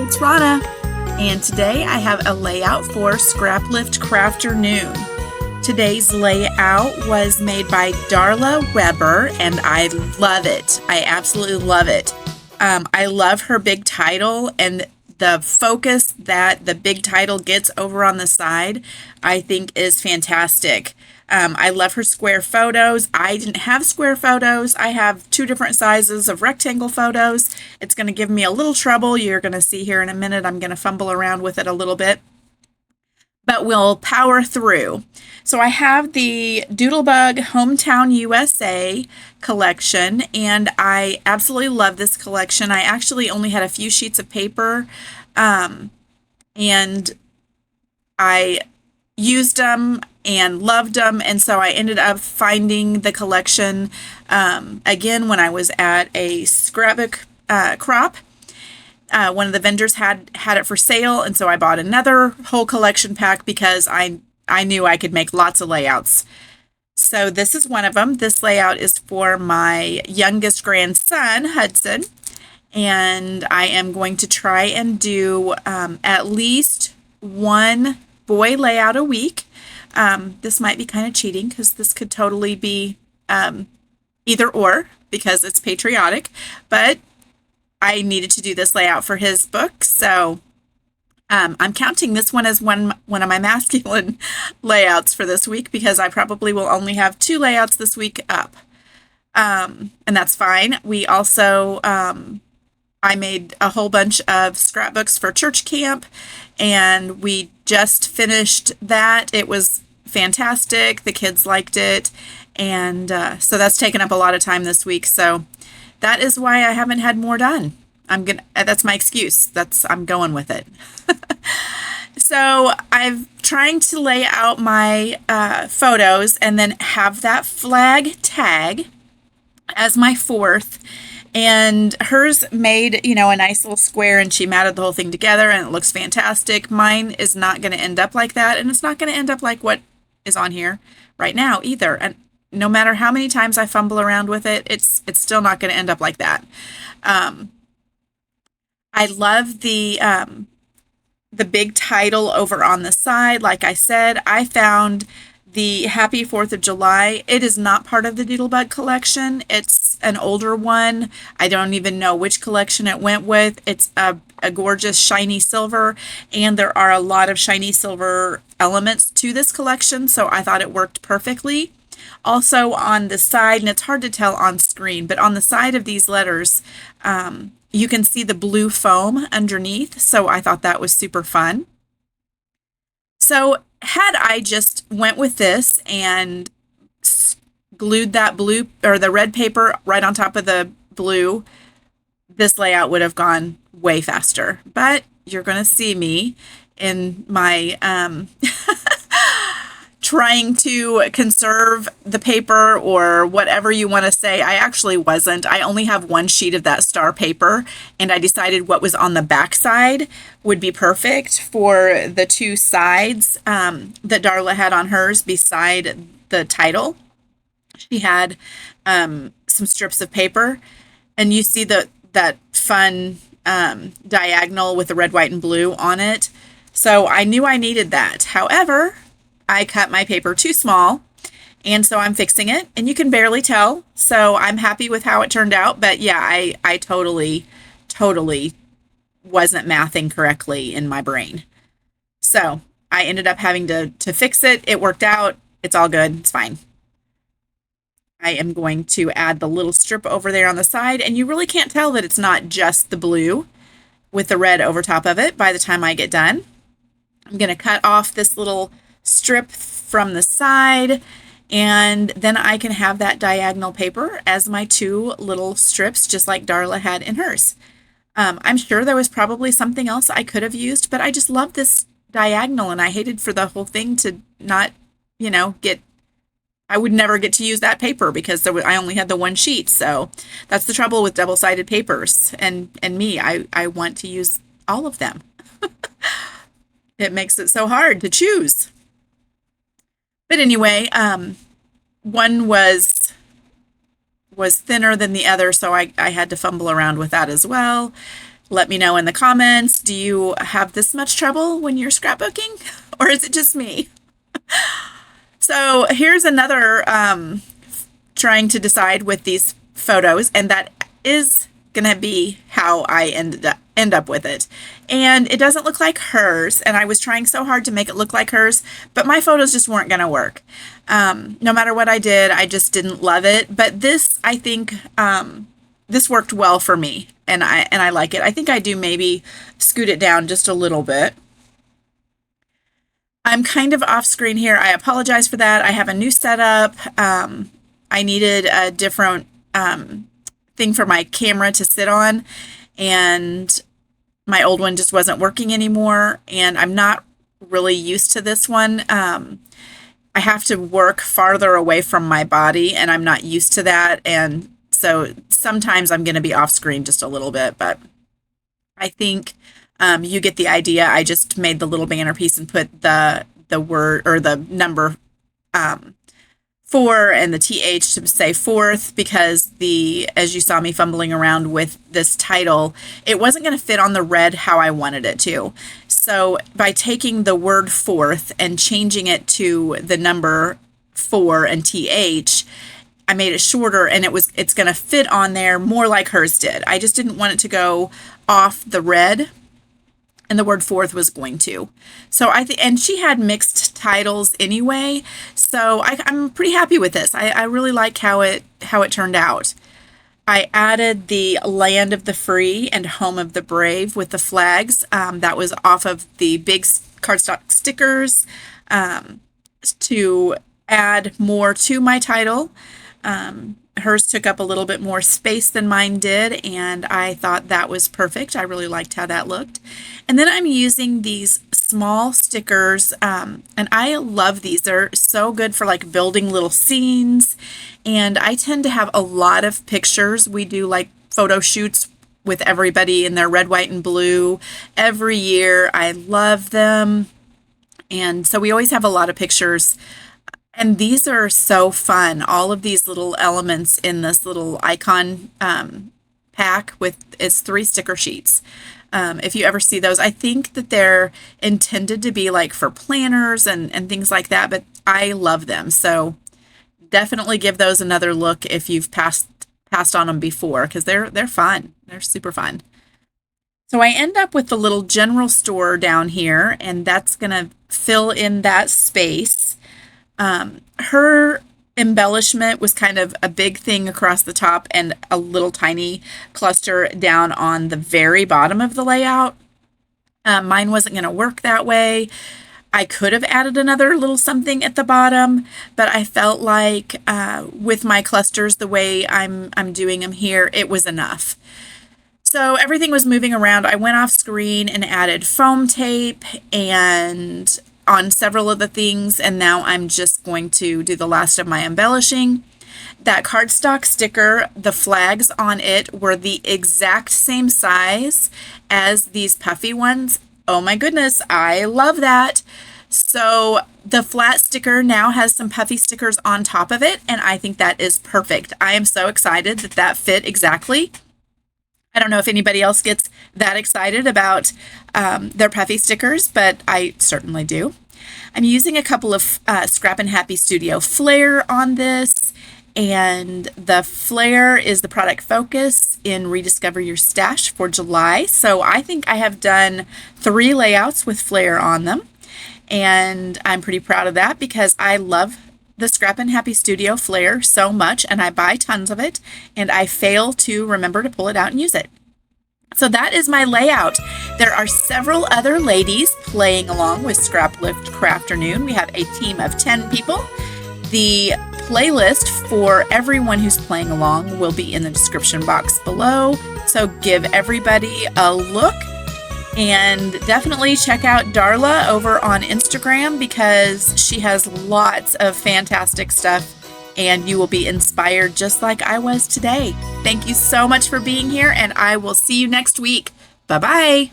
it's Rona, and today I have a layout for Scraplift Crafternoon. Today's layout was made by Darla Weber, and I love it. I absolutely love it. I love her big title and the focus that the big title gets over on the side, I think is fantastic. I love her square photos. I didn't have square photos. I have two different sizes of rectangle photos. It's going to give me a little trouble. You're going to see here in a minute. I'm going to fumble around with it a little bit, but we'll power through. So I have the Doodlebug Hometown USA collection, and I absolutely love this collection. I actually only had a few sheets of paper, and I used them and loved them, and so I ended up finding the collection again when I was at a scrapbook crop. One of the vendors had it for sale, and so I bought another whole collection pack because I knew I could make lots of layouts. So this is one of them. This layout is for my youngest grandson, Hudson, and I am going to try and do at least one boy layout a week. This might be kind of cheating because this could totally be either or because it's patriotic, but I needed to do this layout for his book, so I'm counting this one as one of my masculine layouts for this week because I probably will only have 2 layouts this week up, and that's fine. We also I made a whole bunch of scrapbooks for church camp, and we just finished that. It was fantastic. The kids liked it, and so that's taken up a lot of time this week. So that is why I haven't had more done. That's my excuse. I'm going with it. So I'm trying to lay out my photos and then have that flag tag as my 4th. And hers made, a nice little square, and she matted the whole thing together, and it looks fantastic. Mine is not going to end up like that, and it's not going to end up like what is on here right now either. And no matter how many times I fumble around with it, it's still not going to end up like that. I love the big title over on the side. Like I said, I found the Happy 4th of July. It is not part of the Doodlebug collection. It's an older one. I don't even know which collection it went with. It's a gorgeous shiny silver, and there are a lot of shiny silver elements to this collection, so I thought it worked perfectly. Also on the side, and it's hard to tell on screen, but on the side of these letters, you can see the blue foam underneath, so I thought that was super fun. So had I just went with this and glued that blue or the red paper right on top of the blue, this layout would have gone way faster. But you're going to see me in my trying to conserve the paper or whatever you want to say. I actually wasn't. I only have one sheet of that star paper, and I decided what was on the back side would be perfect for the 2 sides that Darla had on hers beside the title. She had some strips of paper, and you see that fun diagonal with the red, white, and blue on it. So I knew I needed that. However, I cut my paper too small, and so I'm fixing it, and you can barely tell. So I'm happy with how it turned out. But yeah, I totally wasn't mathing correctly in my brain. So I ended up having to fix it. It worked out. It's all good. It's fine. I am going to add the little strip over there on the side, and you really can't tell that it's not just the blue with the red over top of it by the time I get done. I'm going to cut off this little strip from the side, and then I can have that diagonal paper as my 2 little strips, just like Darla had in hers. I'm sure there was probably something else I could have used, but I just love this diagonal, and I hated for the whole thing to not, I would never get to use that paper because I only had the one sheet. So that's the trouble with double-sided papers, and me, I want to use all of them. It makes it so hard to choose. But anyway, one was thinner than the other, so I had to fumble around with that as well. Let me know in the comments. Do you have this much trouble when you're scrapbooking? Or is it just me? So here's another trying to decide with these photos, and that is gonna be how I end up with it. And it doesn't look like hers, and I was trying so hard to make it look like hers, but my photos just weren't gonna work. No matter what I did, I just didn't love it. But this, I think, this worked well for me, and I like it. I think I do maybe scoot it down just a little bit. I'm kind of off screen here. I apologize for that. I have a new setup. I needed a different thing for my camera to sit on, and my old one just wasn't working anymore, and I'm not really used to this one. I have to work farther away from my body, and I'm not used to that, and so sometimes I'm going to be off screen just a little bit, but I think you get the idea. I just made the little banner piece and put the word or the number 4 and the TH to say fourth, because as you saw me fumbling around with this title, it wasn't going to fit on the red how I wanted it to. So by taking the word fourth and changing it to the number 4 and TH, I made it shorter, and it's going to fit on there more like hers did. I just didn't want it to go off the red, and the word fourth was going to. So and she had mixed titles anyway, so I'm pretty happy with this. I really like how it turned out. I added the Land of the Free and Home of the Brave with the flags. That was off of the big cardstock stickers to add more to my title. Hers took up a little bit more space than mine did, and I thought that was perfect. I really liked how that looked. And then I'm using these small stickers, and I love these. They're so good for like building little scenes, and I tend to have a lot of pictures. We do like photo shoots with everybody in their red, white, and blue every year. I love them, and so we always have a lot of pictures. And these are so fun. All of these little elements in this little icon pack it's 3 sticker sheets. If you ever see those, I think that they're intended to be like for planners and things like that, but I love them. So definitely give those another look if you've passed on them before, because they're fun. They're super fun. So I end up with the little general store down here, and that's going to fill in that space. Her embellishment was kind of a big thing across the top and a little tiny cluster down on the very bottom of the layout. Mine wasn't going to work that way. I could have added another little something at the bottom, but I felt like with my clusters, the way I'm doing them here, it was enough. So everything was moving around. I went off screen and added foam tape and on several of the things, and now I'm just going to do the last of my embellishing. That cardstock sticker, the flags on it were the exact same size as these puffy ones. Oh my goodness, I love that. So the flat sticker now has some puffy stickers on top of it, and I think that is perfect. I am so excited that that fit exactly. I don't know if anybody else gets that excited about their puffy stickers, but I certainly do. I'm using a couple of Scrap and Happy Studio Flair on this, and the Flair is the product focus in Rediscover Your Stash for July. So I think I have done 3 layouts with Flair on them, and I'm pretty proud of that because I love the Scrap and Happy Studio Flair so much, and I buy tons of it, and I fail to remember to pull it out and use it. So that is my layout. There are several other ladies playing along with Scraplift Crafternoon. We have a team of 10 people. The playlist for everyone who's playing along will be in the description box below, so give everybody a look. And definitely check out Darla over on Instagram because she has lots of fantastic stuff, and you will be inspired just like I was today. Thank you so much for being here, and I will see you next week. Bye-bye.